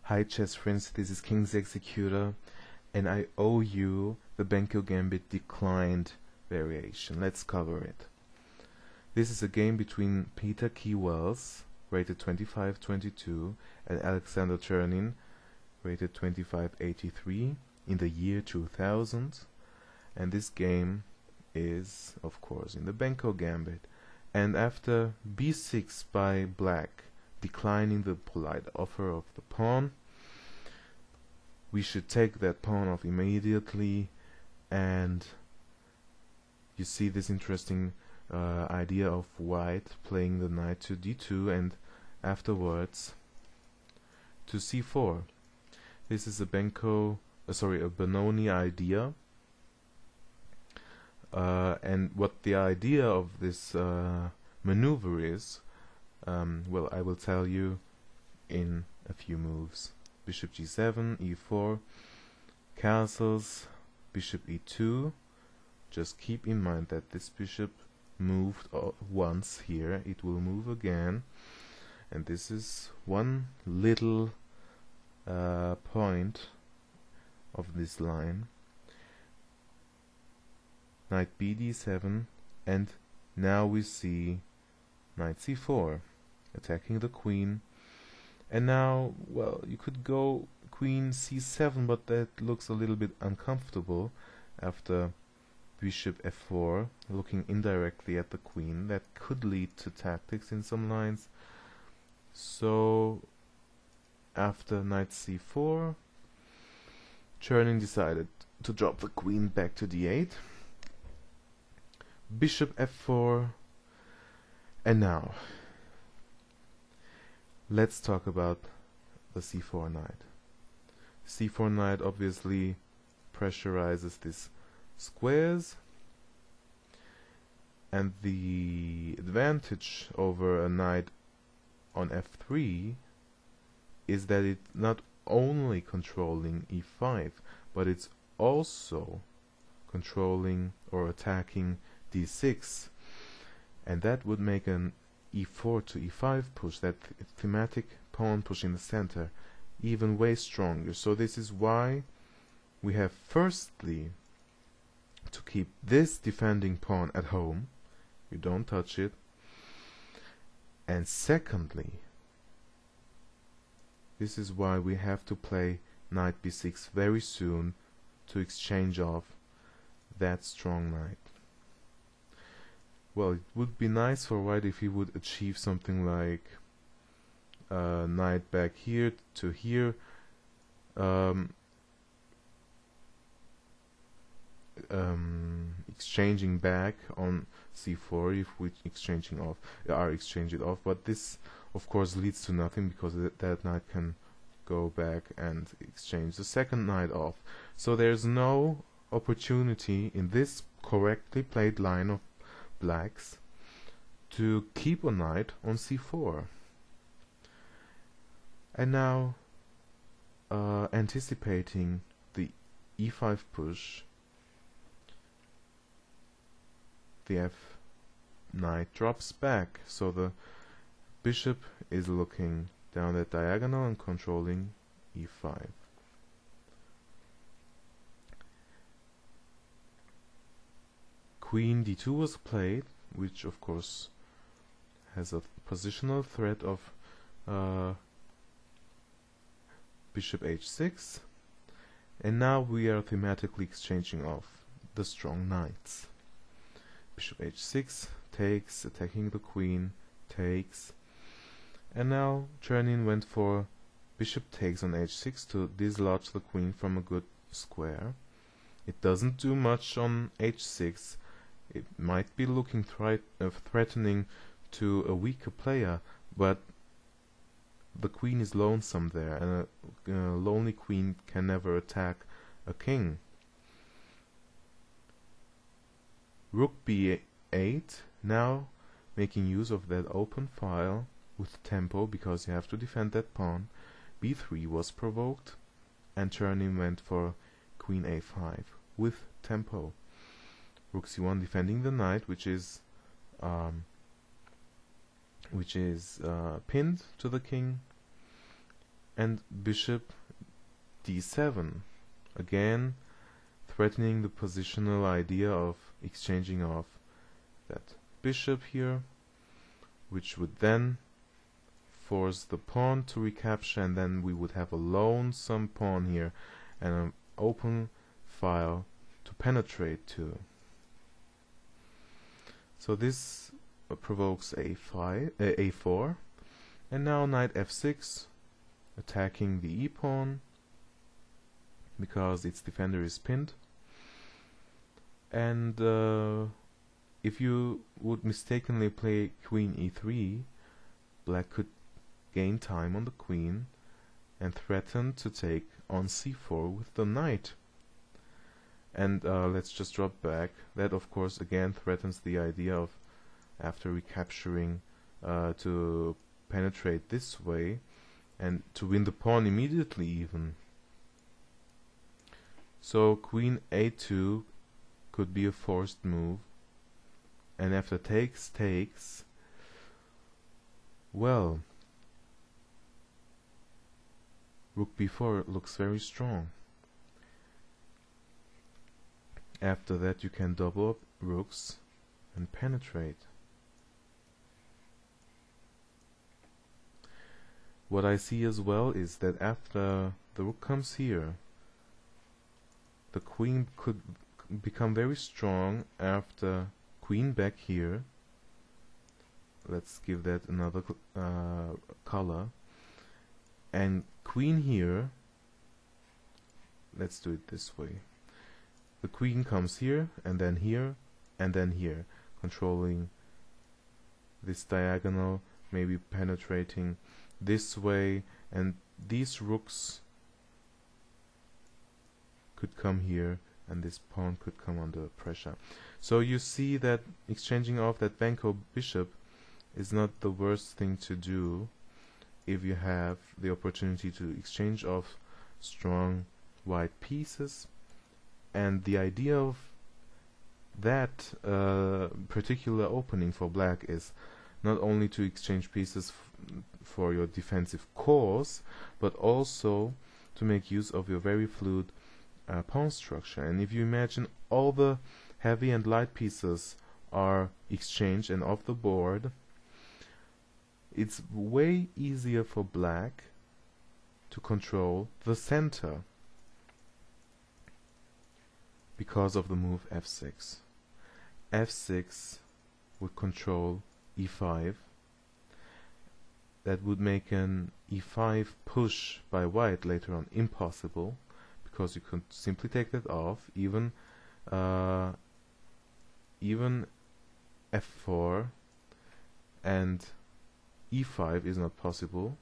Hi chess friends, this is King's Executor, and I owe you the Benko Gambit declined variation. Let's cover it. This is a game between Peter Kewells, rated 2522, and Alexander Chernin, rated 2583, in the year 2000. And this game is, of course, in the Benko Gambit. And after b6 by black, declining the polite offer of the pawn, we should take that pawn off immediately, and you see this interesting idea of white playing the knight to d2 and afterwards to c4. This is a a Benoni idea, and what the idea of this maneuver is, well, I will tell you in a few moves. Bishop g7, e4, castles, bishop e2. Just keep in mind that this bishop moved once here, it will move again, and this is one little point of this line. Knight b d7, and now we see knight c4, attacking the queen. And now, well, you could go queen c7, but that looks a little bit uncomfortable after bishop f4, looking indirectly at the queen. That could lead to tactics in some lines. So after knight c4, Chernin decided to drop the queen back to d8. Bishop f4, and now let's talk about the c4 knight. c4 knight obviously pressurizes these squares, and the advantage over a knight on f3 is that it's not only controlling e5, but it's also controlling or attacking d6, and that would make an e4 to e5 push, that thematic pawn push in the center, even way stronger. So this is why we have firstly to keep this defending pawn at home, you don't touch it, and secondly, this is why we have to play knight b6 very soon to exchange off that strong knight. Well, it would be nice for white if he would achieve something like knight back here to here, exchanging back on c4 if we exchange it off, but this of course leads to nothing because that knight can go back and exchange the second knight off. So there's no opportunity in this correctly played line of blacks to keep a knight on c4. And now anticipating the e5 push, the f knight drops back, so the bishop is looking down that diagonal and controlling e5. Queen d2 was played, which of course has a positional threat of bishop h6, and now we are thematically exchanging off the strong knights. Bishop h6 takes, attacking the queen, takes, and now Chernin went for bishop takes on h6 to dislodge the queen from a good square. It doesn't do much on h6. It might be looking threatening to a weaker player, but the queen is lonesome there, and a lonely queen can never attack a king. Rook b8, now making use of that open file with tempo, because you have to defend that pawn. b3 was provoked, and Chernin went for queen a5 with tempo. Rook c1 defending the knight, which is pinned to the king. and bishop d7, again threatening the positional idea of exchanging off that bishop here, which would then force the pawn to recapture, and then we would have a lonesome pawn here and an open file to penetrate to. So this provokes a4, and now knight f6, attacking the e-pawn because its defender is pinned. And if you would mistakenly play queen e3, black could gain time on the queen and threaten to take on c4 with the knight. And let's just drop back. That of course again threatens the idea of, after recapturing, to penetrate this way and to win the pawn immediately even. So queen a2 could be a forced move, and after takes, well, rook b4 looks very strong. After that you can double up rooks and penetrate. What I see as well is that after the rook comes here, the queen could become very strong after queen back here. Let's give that another color. And queen here, let's do it this way. The queen comes here, and then here, and then here, controlling this diagonal, maybe penetrating this way, and these rooks could come here, and this pawn could come under pressure. So you see that exchanging off that Benko bishop is not the worst thing to do if you have the opportunity to exchange off strong white pieces. And the idea of that particular opening for black is not only to exchange pieces for your defensive cause, but also to make use of your very fluid pawn structure. And if you imagine all the heavy and light pieces are exchanged and off the board, it's way easier for black to control the center because of the move f6. f6 would control e5. That would make an e5 push by white later on impossible, because you could simply take that off. Even f4 and e5 is not possible,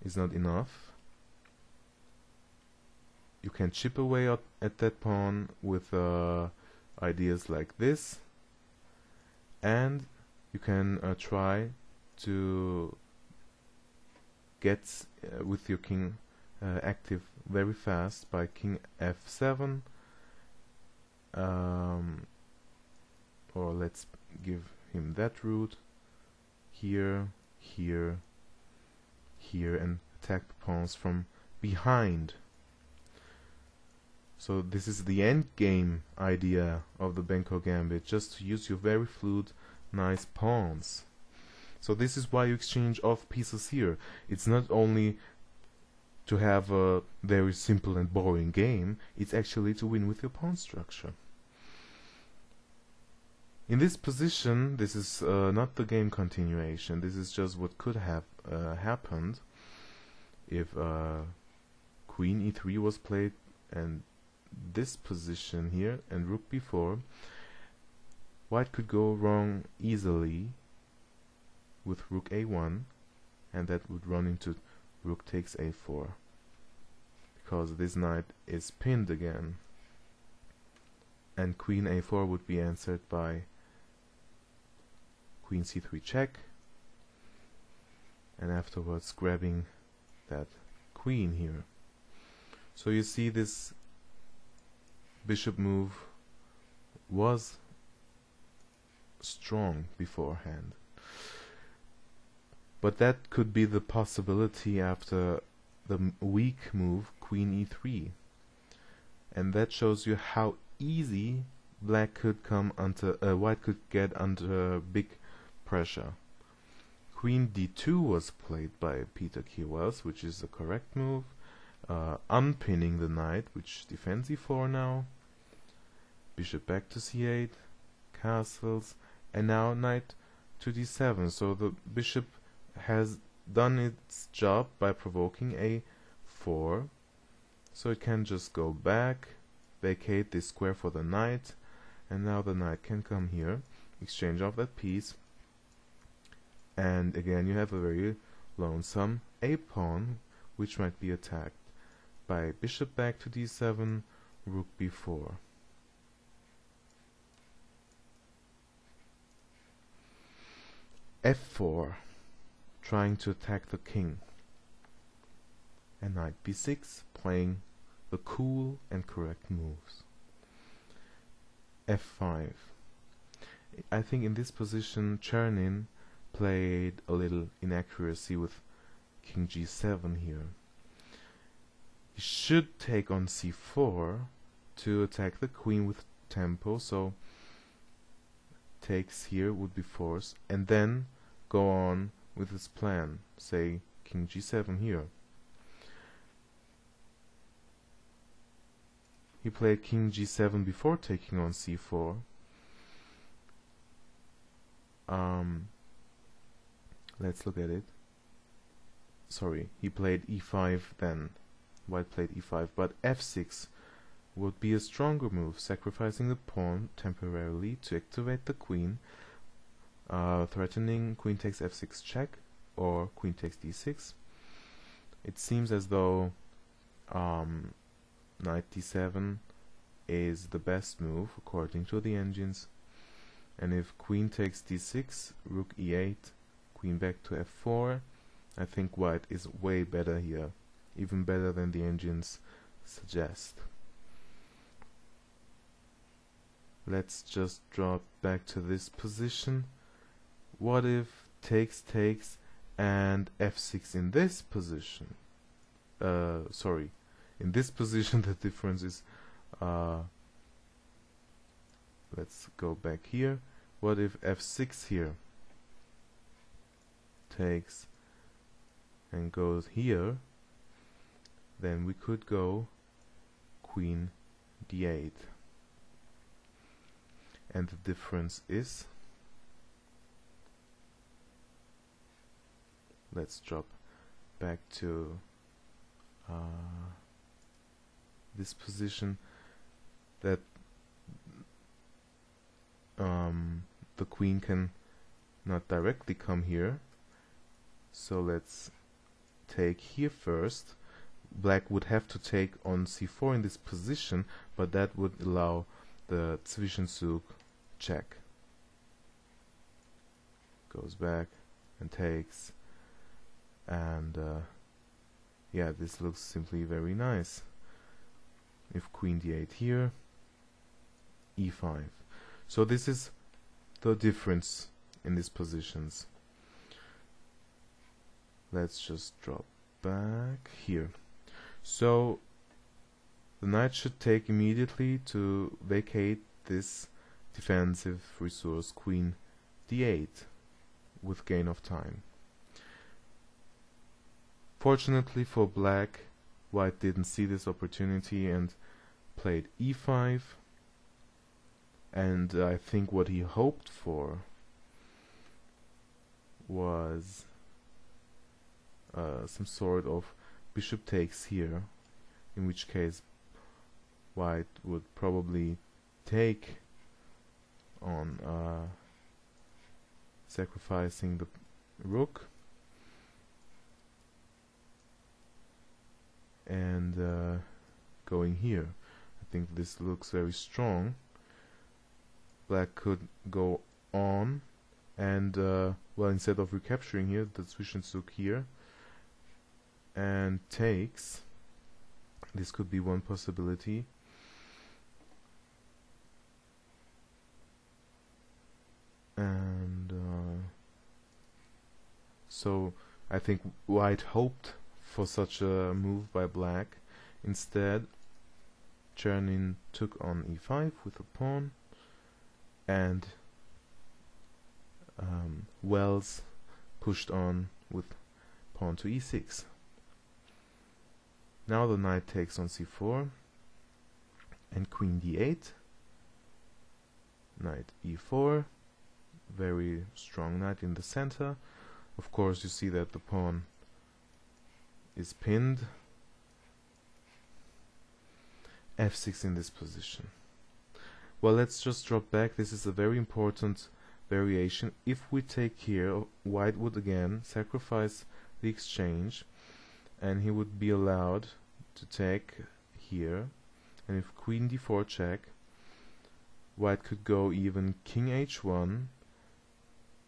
is not enough. You can chip away at that pawn with ideas like this, and you can try to get with your king active very fast by king f7, or let's give him that route here, here, here, and attack the pawns from behind. So this is the end game idea of the Benko Gambit, just to use your very fluid, nice pawns. So this is why you exchange off pieces here. It's not only to have a very simple and boring game, it's actually to win with your pawn structure. In this position, this is not the game continuation, this is just what could have happened if queen e3 was played and this position here and rook b4. White could go wrong easily with rook a1, and that would run into rook takes a4, because this knight is pinned again, and queen a4 would be answered by queen c3 check, and afterwards grabbing that queen here. So you see, this bishop move was strong beforehand, but that could be the possibility after the weak move queen e3, and that shows you how easy black could come under white could get under big pressure. Queen d2 was played by Peter Kewells, which is the correct move, unpinning the knight, which defends e4 now. Bishop back to c8, castles, and now knight to d7. So the bishop has done its job by provoking a4, so it can just go back, vacate this square for the knight, and now the knight can come here, exchange off that piece, and again you have a very lonesome a-pawn, which might be attacked by bishop back to d7, rook b4. f4, trying to attack the king, and knight b6, playing the cool and correct moves. f5. I think in this position Chernin played a little inaccuracy with king g7 here. He should take on c4 to attack the queen with tempo, so takes here would be forced, and then go on with his plan, say king g7 here. He played king g7 before taking on c4. Let's look at it. Sorry, he played e5 then. White played e5, but f6 would be a stronger move, sacrificing the pawn temporarily to activate the queen, threatening queen takes f6 check or queen takes d6. It seems as though knight d7 is the best move according to the engines, and if queen takes d6, rook e8, queen back to f4, I think white is way better here, even better than the engines suggest. Let's just drop back to this position. What if takes and f6 in this position? Sorry, in this position the difference is let's go back here. What if f6 here takes and goes here? Then we could go queen d8, and the difference is, let's drop back to this position, that the queen can not directly come here, so let's take here first. Black would have to take on c4 in this position, but that would allow the Zwischenzug check. Goes back and takes, and yeah, this looks simply very nice. If queen d8 here, e5. So this is the difference in these positions. Let's just drop back here. So the knight should take immediately to vacate this defensive resource queen d8 with gain of time. Fortunately for black, white didn't see this opportunity and played e5, and I think what he hoped for was some sort of bishop takes here, in which case white would probably take on sacrificing the rook, and going here. I think this looks very strong. Black could go on and well, instead of recapturing here, the Zwischenzug here and takes. This could be one possibility. And so I think white hoped for such a move by black. Instead, Chernin took on e5 with a pawn, and Wells pushed on with pawn to e6. Now the knight takes on c4 and queen d8, knight e4, very strong knight in the center. Of course you see that the pawn is pinned. f6 in this position. Well, let's just drop back. This is a very important variation. If we take here, white would again sacrifice the exchange, and he would be allowed to take here, and if queen d4 check, white could go even king h1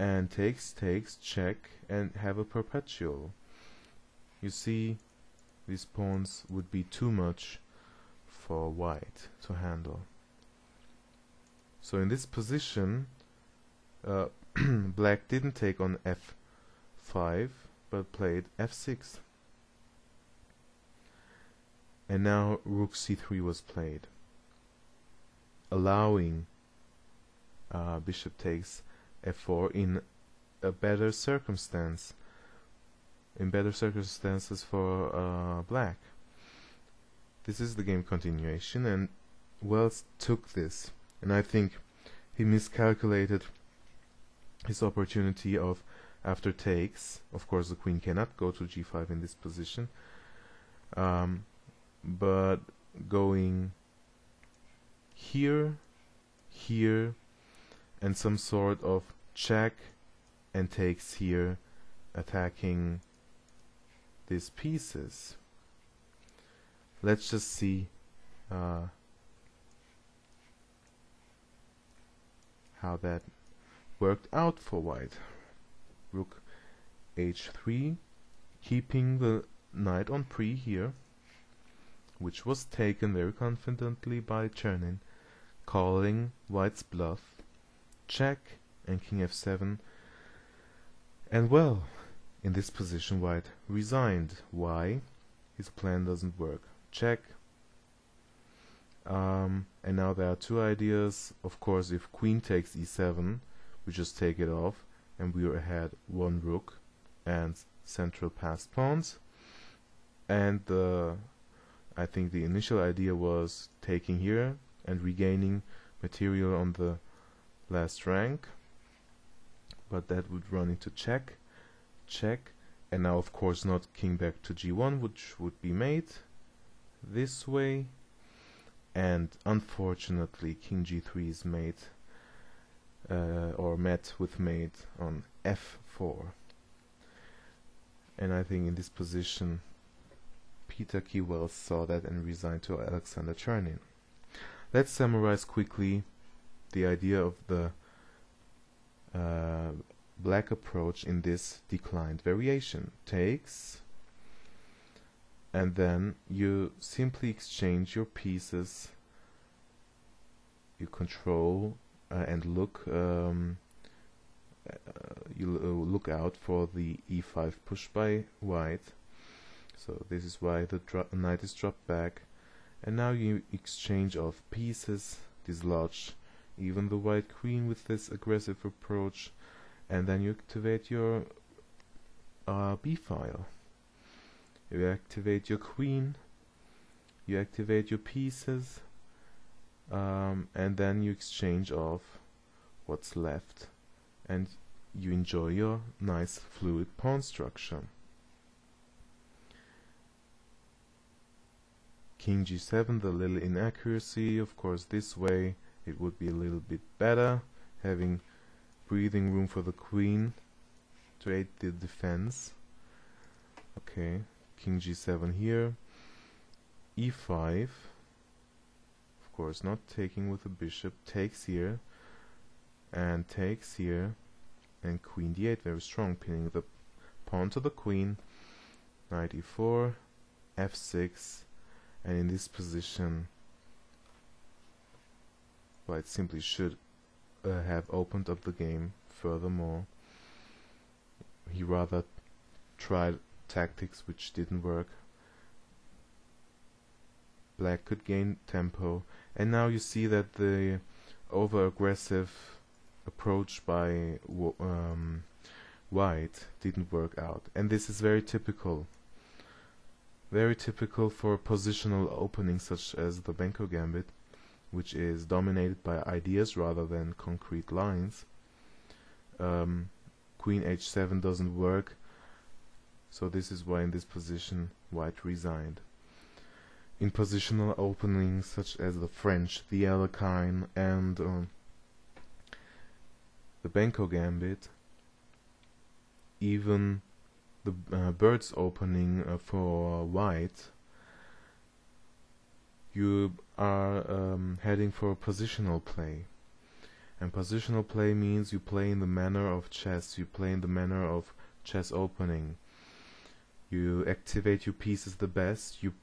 and takes check and have a perpetual. You see, these pawns would be too much for white to handle. So in this position, black didn't take on f5 but played f6, and now rook c3 was played, allowing bishop takes f4 in a better circumstance, in better circumstances for black. This is the game continuation, and Wells took this, and I think he miscalculated his opportunity of, after takes, of course the queen cannot go to g5 in this position, but going here, here, and some sort of check and takes here, attacking these pieces. Let's just see how that worked out for white. Rook h3, keeping the knight on pre here, which was taken very confidently by Chernin, calling white's bluff, check, and king f7. And well, in this position white resigned. Why? His plan doesn't work. Check. And now there are two ideas. Of course, if queen takes e7, we just take it off, and we're ahead one rook and central passed pawns. And I think the initial idea was taking here and regaining material on the last rank, but that would run into check, check, and now of course not king back to g1, which would be mate this way, and unfortunately king g3 is mate or met with mate on f4. And I think in this position Peter Wells saw that and resigned to Alexander Chernin. Let's summarize quickly the idea of the black approach in this declined variation. Takes, and then you simply exchange your pieces, you control and look look out for the e5 push by white. So this is why the knight is dropped back, and now you exchange of pieces, dislodge even the white queen with this aggressive approach, and then you activate your b file. You activate your queen, you activate your pieces, and then you exchange off what's left, and you enjoy your nice fluid pawn structure. King g7, the little inaccuracy. Of course this way it would be a little bit better, having breathing room for the queen to aid the defense. Okay, king g7 here, e5, of course not taking with the bishop, takes here, and takes here, and queen d8, very strong, pinning the pawn to the queen, knight e4, f6, and in this position white simply should have opened up the game. Furthermore, he rather tried tactics which didn't work. Black could gain tempo, and now you see that the over-aggressive approach by white didn't work out, and this is very typical for positional openings such as the Benko Gambit, which is dominated by ideas rather than concrete lines. Queen h7 doesn't work, so this is why in this position white resigned. In positional openings such as the French, the Alekhine, and the Benko Gambit, even the bird's opening for white, you are heading for positional play. And positional play means you play in the manner of chess, you play in the manner of chess opening. You activate your pieces the best, you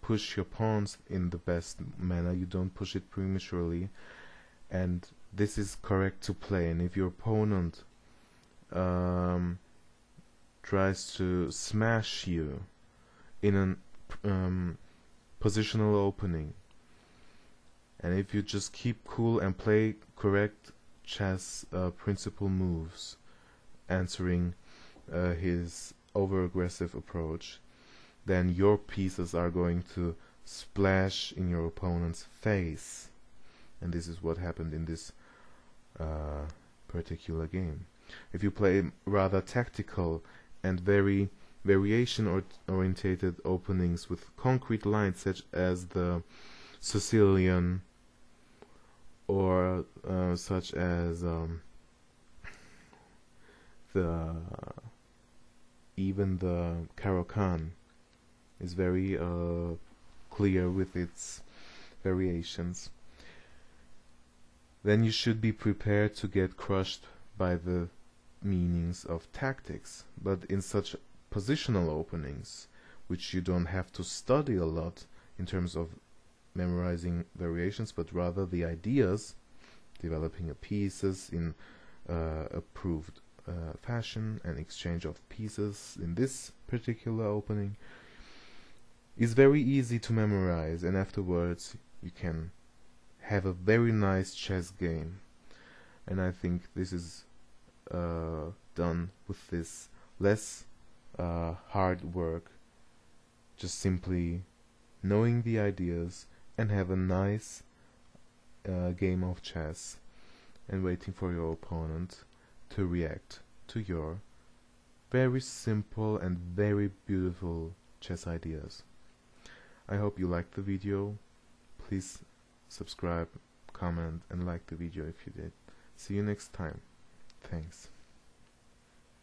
push your pawns in the best manner, you don't push it prematurely, and this is correct to play. And if your opponent tries to smash you in an positional opening, and if you just keep cool and play correct chess principal moves, answering his over-aggressive approach, then your pieces are going to splash in your opponent's face. And this is what happened in this particular game. If you play rather tactical and very variation-orientated openings with concrete lines such as the Sicilian, or such as even the Caro-Kann is very clear with its variations, then you should be prepared to get crushed by the meanings of tactics. But in such positional openings, which you don't have to study a lot in terms of memorizing variations, but rather the ideas, developing pieces in approved fashion and exchange of pieces in this particular opening, is very easy to memorize, and afterwards you can have a very nice chess game. And I think this is done with this less hard work, just simply knowing the ideas and have a nice game of chess and waiting for your opponent to react to your very simple and very beautiful chess ideas. I hope you liked the video. Please subscribe, comment, and like the video if you did. See you next time. Thanks.